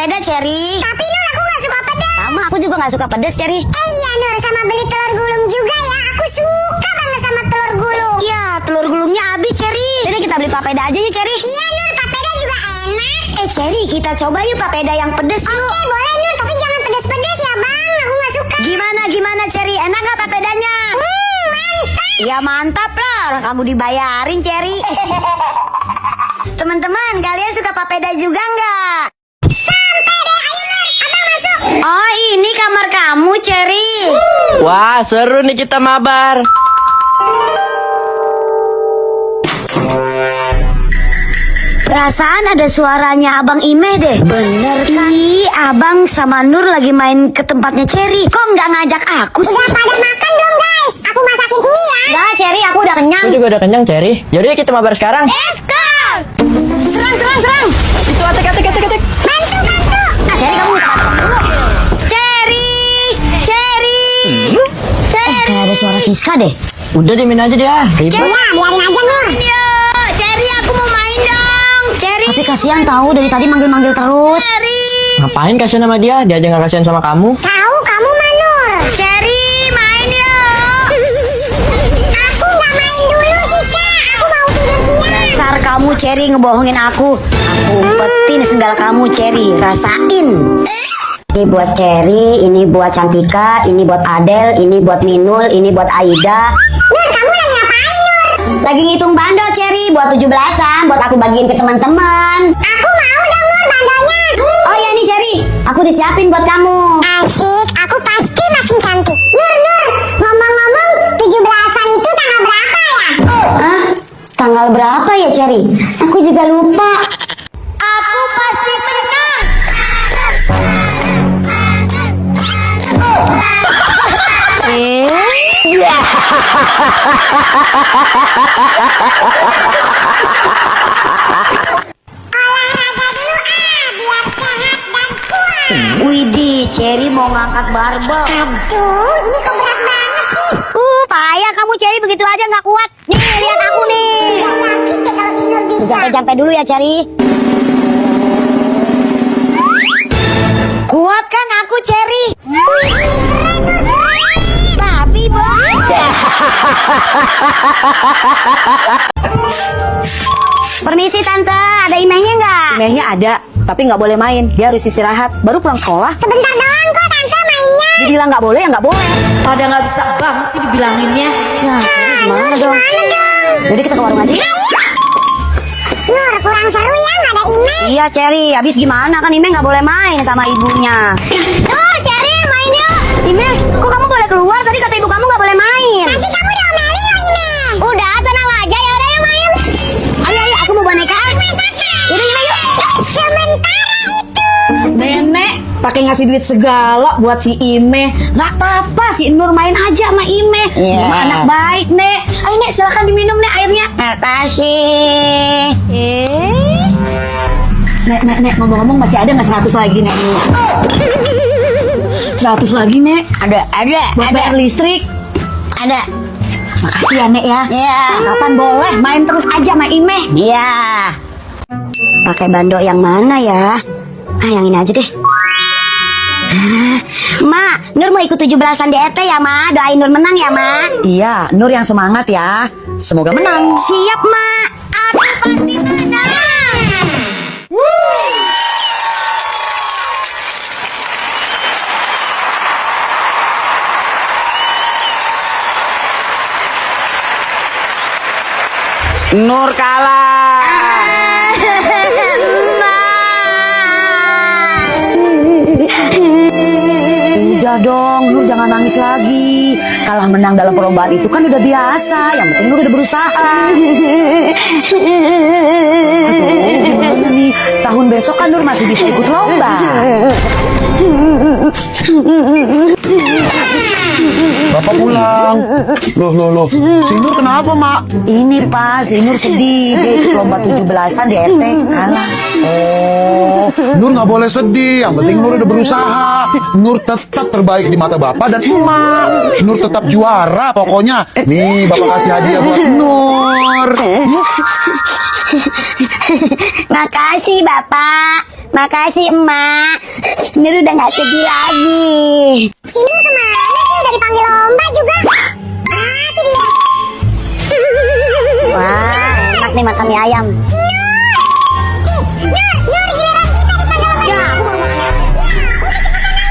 papeda, Cherry. Tapi Nur, aku gak suka pedas. Sama, aku juga gak suka pedas, Cherry. Iya Nur, sama beli telur gulung juga ya. Aku suka banget sama telur gulung. Iya, telur gulungnya habis, Cherry. Jadi kita beli papeda aja yuk, Cherry. Iya Nur, papeda juga enak. Cherry, kita coba yuk papeda yang pedes yuk. Oke, boleh Nur, tapi jangan pedas-pedas ya Bang. Aku gak suka. Gimana, Cherry? Enak gak papedanya? Mantap. Ya mantap lah, orang kamu dibayarin, Cherry. Teman-teman, kalian suka papeda juga nggak? Sampai deh, ayo Nur, Abang masuk. Oh, ini kamar kamu, Cherry. Wah, seru nih kita mabar. Perasaan ada suaranya Abang Imeh deh. Bener kan? Ih, Abang sama Nur lagi main ke tempatnya Cherry. Kok nggak ngajak aku sih? Udah pada makan dong guys. Aku masakin mie ya. Nggak, Cherry, aku udah kenyang. Aku juga udah kenyang, Cherry. Yaudah kita mabar sekarang. Let's go. Serang. Itu atik. Bantu. Cherry, kamu minta tolong dulu. Cherry. Kayak ada suara Siska deh. Udah dimin aja dia. Ribet. Ya, biarin aja Nur. Cherry, aku mau main dong. Cherry. Tapi kasihan tahu dari tadi manggil-manggil terus. Cherry. Ngapain kasihan sama dia? Dia aja gak kasihan sama kamu. Tahu kamu mah Nur. Cherry, main yuk. Aku nggak main dulu Siska. Aku mau tidur siang. Dasar kamu, Cherry, ngebohongin aku. Aku umpetin sendal kamu, Cherry. Rasain. Ini buat Cherry, ini buat Cantika, ini buat Adel, ini buat Minul, ini buat Aida. Nur, kamu lagi ngapain Nur? Lagi ngitung bandel, Cherry, buat 17-an, buat aku bagiin ke teman-teman. Aku mau dong Nur bandelnya. Oh ya nih, Cherry, aku disiapin buat kamu. Asik, aku pasti makin cantik. Nur, ngomong-ngomong 17-an itu tanggal berapa ya? Hah? Tanggal berapa ya, Cherry? Aku juga lupa. Aku pasti menang. Olahraga dulu biar sehat dan kuat. Widih, Cherry mau ngangkat barbel. Aduh, ini kok berat banget sih? Payah kamu, Cherry, begitu aja nggak kuat. Nih, lihat aku nih. Gak sakit deh kalau si Nur bisa. Sampai dulu ya, Cherry. Kuat kan aku, Cherry? Tapi, Bang. Permisi, Tante. Ada imehnya nggak? Imehnya ada, tapi nggak boleh main. Dia harus istirahat. Baru pulang sekolah. Sebentar doang kok Tante mainnya. Dibilang nggak boleh ya nggak boleh. Pada nggak bisa banget sih dibilanginnya. Nah, gimana dong? Jadi kita ke warung aja. Nur, kurang seru ya nggak ada Ime. Iya, Cherry. Habis gimana kan Ime nggak boleh main sama ibunya. Nur, cari yang main yuk. Ime, kok kamu boleh keluar? Tadi kata ibu kamu nggak boleh main. Nanti kamu diomelin loh Ime. Udah, tenang aja. Ya udah, main. Ayo, aku mau boneka. Udah, Ime, yuk. Sementara itu. Nenek pakai ngasih duit segala buat si Ime. Nggak apa-apa, si Nur main aja sama Ime. Iya. Mama anak baik, Nek. Ayo, Nek, silakan diminum, Nek, airnya. Makasih. Nek, ngomong-ngomong masih ada nggak 100 lagi, Nek? 100 lagi, Nek. Ada. Buat bayar listrik. Ada. Makasih ya, Nek ya. Iya. Kapan boleh main terus aja sama Ime. Iya. Pakai bando yang mana ya? Yang ini aja deh. Ma, Nur mau ikut 17-an di ET ya, Ma? Doain Nur menang ya, Ma? Iya, Nur yang semangat ya. Semoga menang. Siap, Ma. Aku pasti menang. Nur kalah. Udah dong, Nur jangan nangis lagi. Kalah menang dalam perlombaan itu kan udah biasa. Yang penting Nur udah berusaha. Aduh, gimana nih? Tahun besok kan Nur masih bisa ikut lomba. Bapak pulang. Loh. Si Nur kenapa, Mak? Ini Pak, si Nur sedih. Dia ikut lomba 17-an di ET. Kalah. Oh, Nur nggak boleh sedih. Yang penting Nur udah berusaha. Nur tetap terbaik di mata Bapak dan Emak. Nur tetap juara pokoknya. Nih, Bapak kasih hadiah buat Nur. Makasih, Bapak. Makasih emak. Nur udah gak sedih lagi. Si Nur kemana sih? Udah dipanggil lomba juga. Ah, itu dia. Wah, enak nih makan mie ayam. Nur, giliran kita dipanggil lomba. Ya, aku baru makan.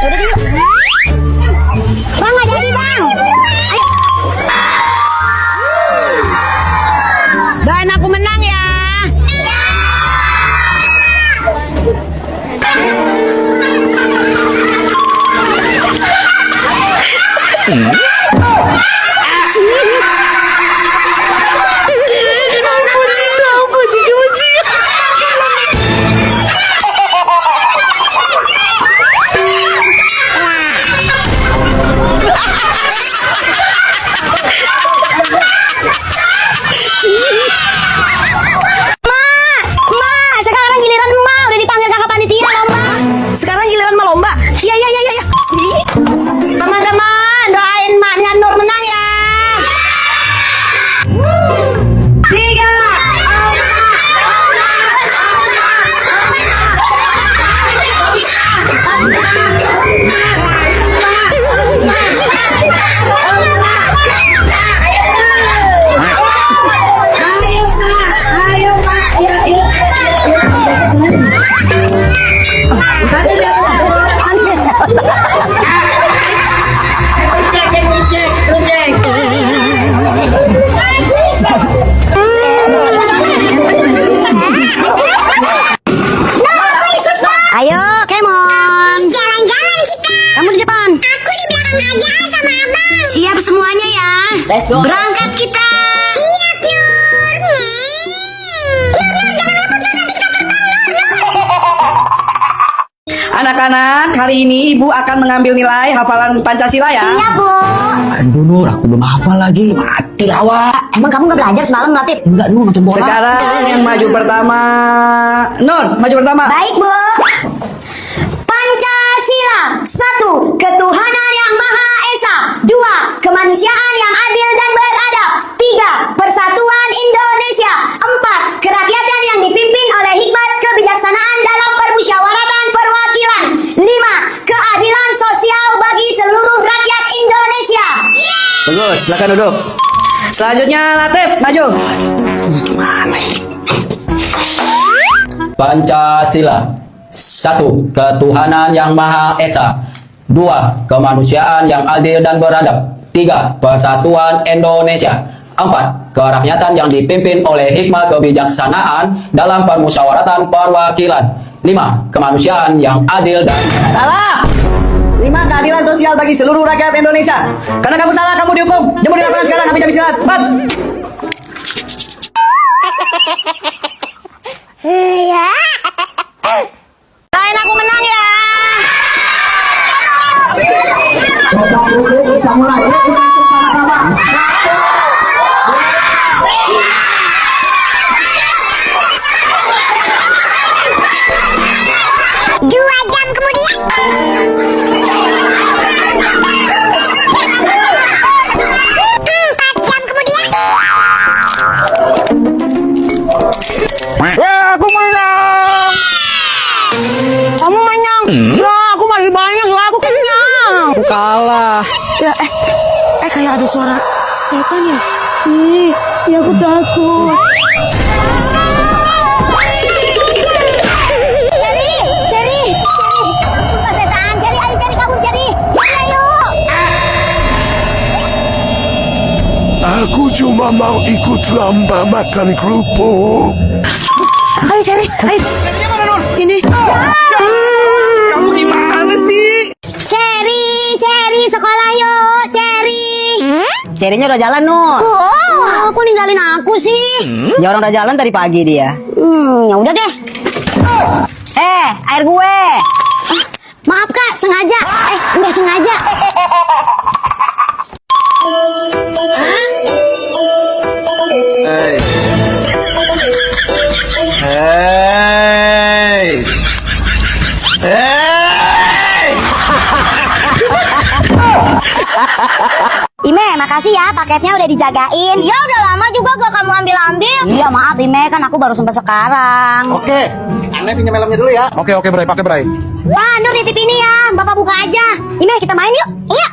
Udah yuk. Bang, nggak jadi bang. Ayo. Doain aku menang ya. Ma, sekarang giliran emak udah dipanggil kakak panitia lomba. Sekarang giliran mau lomba. Iya. Sini. Teman-teman, doain emaknya Nur menang ya. 3, 4. Ayo, Kemon. Jalan-jalan kita. Kamu di depan. Aku di belakang aja sama abang. Siap semuanya ya. Let's go. Berangkat kita. Siap Nur. Nur, jangan luput Nur. Nanti kita terbang Nur. Anak-anak, hari ini Ibu akan mengambil nilai hafalan Pancasila ya. Siap, Bu. Aduh Nur, aku belum hafal lagi. Mati awak. Emang kamu gak belajar semalam, Latif? Enggak Nur, nonton bola. Sekarang yang maju pertama. Nur, maju pertama. Baik, Bu. Pancasila. 1. Ketuhanan yang Maha Esa. 2. Kemanusiaan yang adil dan beradab. 3. Persatuan Indonesia. 4. Kerakyatan yang dipimpin oleh hikmat kebijaksanaan dalam permusyawaratan perwakilan. 5. Keadilan sosial bagi seluruh rakyat Indonesia. Bagus, silakan duduk. Selanjutnya Latif, maju. Pancasila. 1. Ketuhanan yang Maha Esa. 2. Kemanusiaan yang adil dan beradab. 3. Persatuan Indonesia. 4. Kerakyatan yang dipimpin oleh hikmat kebijaksanaan dalam permusyawaratan perwakilan. 5. Kemanusiaan yang adil dan... Salah. 5. Keadilan sosial bagi seluruh rakyat Indonesia. Karena kamu salah, kamu dihukum. Jemput di lapangan sekarang, habis jam istirahat. Cepat. Ya. Doain aku menang ya. Dua jam kemudian. 4 jam kemudian. Aku menang. Kamu menang. Lah, aku masih banyak, lah aku kenyang. Aku kalah. Ya, kayak ada suara setan ya. Ya aku takut. Ceri. Lupa setan. Ceri, ayo Ceri kabur Ceri. Ayo. Aku cuma mau ikut lomba makan kerupuk. Ayo cari, ayo. Ini. Kamu gimana sih? Ceri, sekolah yuk, Ceri. Cerinya udah jalan Nur. Oh, aku ninggalin aku sih. Ya orang udah jalan tadi pagi dia. Ya udah deh. Air gue. Maaf Kak, sengaja. Enggak sengaja. Ime, makasih ya paketnya udah dijagain. Ya udah lama juga gak kamu ambil-ambil. Iya maaf Ime, kan aku baru sampai sekarang. Oke, Ane pinjam helmnya dulu ya. Oke, Bray, pakai Bray. Wah, Nur nitip ini ya. Bapak buka aja. Ime kita main yuk. Iya.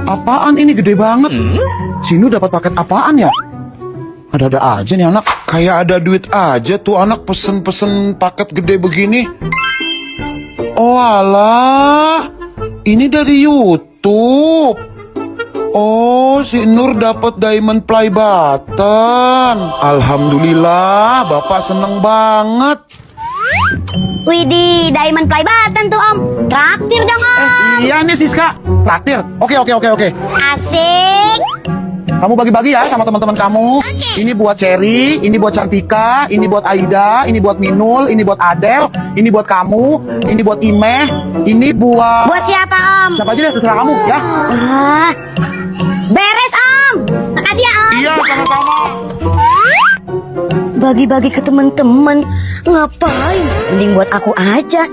Apaan ini gede banget? Si Nur dapat paket apaan ya? Ada-ada aja nih anak. Kayak ada duit aja tuh anak pesen-pesen paket gede begini. Oh alah, ini dari YouTube. Oh, si Nur dapat diamond play button. Alhamdulillah, Bapak seneng banget. Widih, diamond play button tuh Om. Traktir dong Om. Iya nih Siska, traktir. Oke. Asik. Kamu bagi-bagi ya sama teman-teman kamu. Ini buat Cherry, ini buat Cantika, ini buat Aida, ini buat Minul, ini buat Adel, ini buat kamu, ini buat Imeh, ini buat... Buat siapa Om? Siapa aja deh, terserah kamu ya. Ah, beres Om. Makasih ya Om. Iya, sama-sama. Bagi-bagi ke teman-teman. Ngapain? Mending buat aku aja.